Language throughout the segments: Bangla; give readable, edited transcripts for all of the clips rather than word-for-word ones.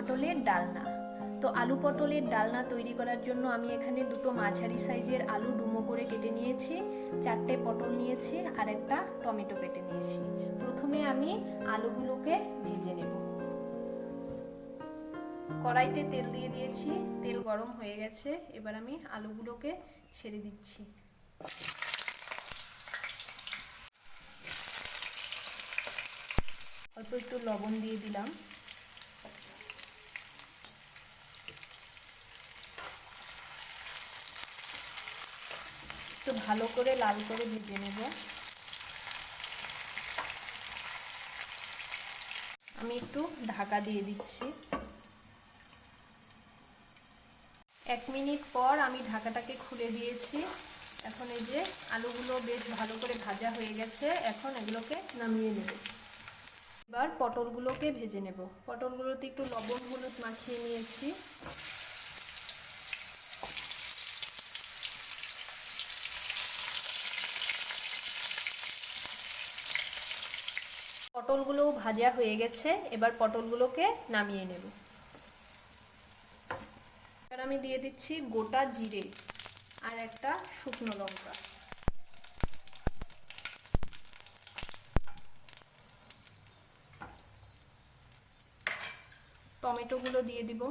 পটলের ডালনা। তো আলু পটলের ডালনা তৈরি করার জন্য আমি এখানে দুটো মাঝারি সাইজের আলু ডুমো করে কেটে নিয়েছি, 4টে পটল নিয়েছি আর একটা টমেটো কেটে নিয়েছি। প্রথমে আমি আলুগুলোকে ভেজে নেব। কড়াইতে তেল দিয়ে দিয়েছি, তেল গরম হয়ে গেছে। এবার আমি আলুগুলোকে ছেড়ে দিচ্ছি। অল্প একটু লবণ দিয়ে দিলাম। একটু ভালো করে লাল করে ভেজে নেব। আমি একটু ঢাকা দিয়ে দিচ্ছি। 1 মিনিট পর আমি ঢাকাটাকে খুলে দিয়েছি। এখন এই যে আলুগুলো বেশ ভালো করে ভাজা হয়ে গেছে, এখন এগুলোকে নামিয়ে নেব। এবার পটলগুলোকে ভেজে নেব। পটলগুলোতে একটু লবণ হলুদ মাখিয়ে নিয়েছি। পটলগুলো ভাজা হয়ে গেছে, এবার পটলগুলোকে নামিয়ে নেব। এবার আমি দিয়ে দিচ্ছি গোটা জিরে আর একটা শুকনো লঙ্কা। টমেটোগুলো দিয়ে দিব।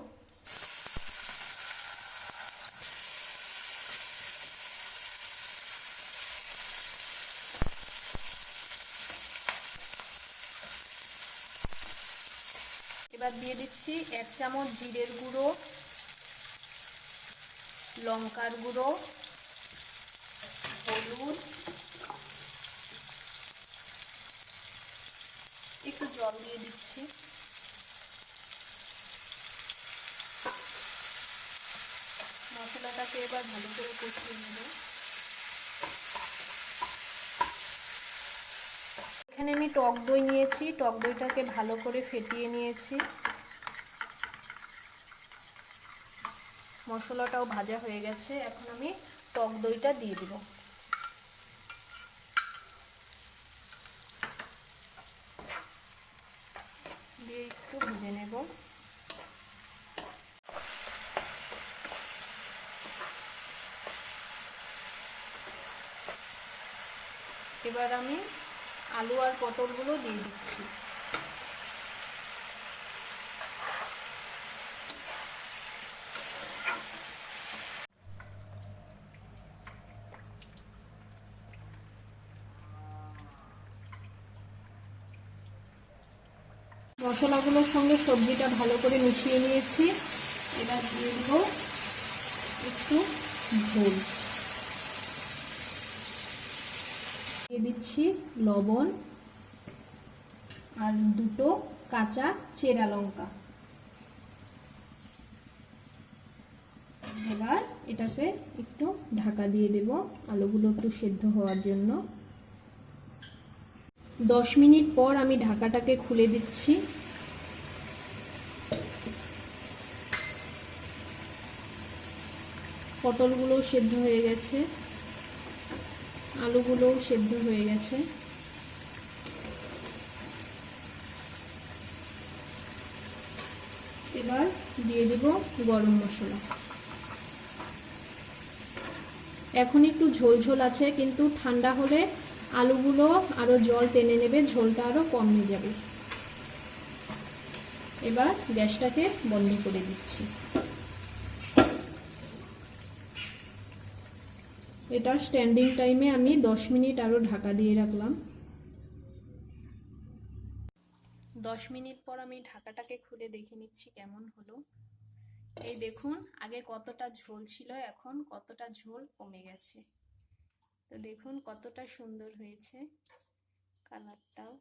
এবার দিয়ে দিচ্ছি 1 চামচ জিরের গুঁড়ো, লঙ্কার গুঁড়ো, হলুদ, একটু জল দিয়ে দিচ্ছি। মশলাটাকে এবার ভালো করে কষিয়ে নেব। এখানে আমি টক দই নিয়েছি, টক দইটাকে ভালো করে ফেটিয়ে নিয়েছি। মশলাটাও ভাজা হয়ে গেছে, এখন আমি টক দইটা দিয়ে দিব। দিয়ে একটু ভেজে নেব। এবার আমি আলু আর পটলগুলো দিয়ে দিচ্ছি। মশলাগুলোর সঙ্গে সবজিটা ভালো করে মিশিয়ে নিয়েছি। এবার দিয়ে দেব একটু ঝোল, দিয়ে দিচ্ছি লবণ আর দুটো কাঁচা চেরা লঙ্কা। এবার এটাকে একটু ঢাকা দিয়ে দেব আলুগুলো একটু সেদ্ধ হওয়ার জন্য। 10 মিনিট পর আমি ঢাকাটাকে খুলে দিচ্ছি। পটলগুলোও সেদ্ধ হয়ে গেছে, আলুগুলোও সেদ্ধ হয়ে গেছে। এবার দিয়ে দেব গরম মশলা। এখন একটু ঝোল ঝোল আছে, কিন্তু ঠান্ডা হলে আলুগুলো আরো জল টেনে নেবে, ঝোলটা আরো কমে যাবে। এবার গ্যাসটাকে বন্ধ করে দিচ্ছি। এটা স্ট্যান্ডিং টাইমে আমি 10 মিনিট আরো ঢাকা দিয়ে রাখলাম। 10 মিনিট পর আমি ঢাকাটাকে খুলে দেখে নিচ্ছি কেমন হলো। এই দেখুন, আগে কতটা ঝোল ছিল, এখন কতটা ঝোল কমে গেছে। তো দেখুন কতটা সুন্দর হয়েছে কালারটাও।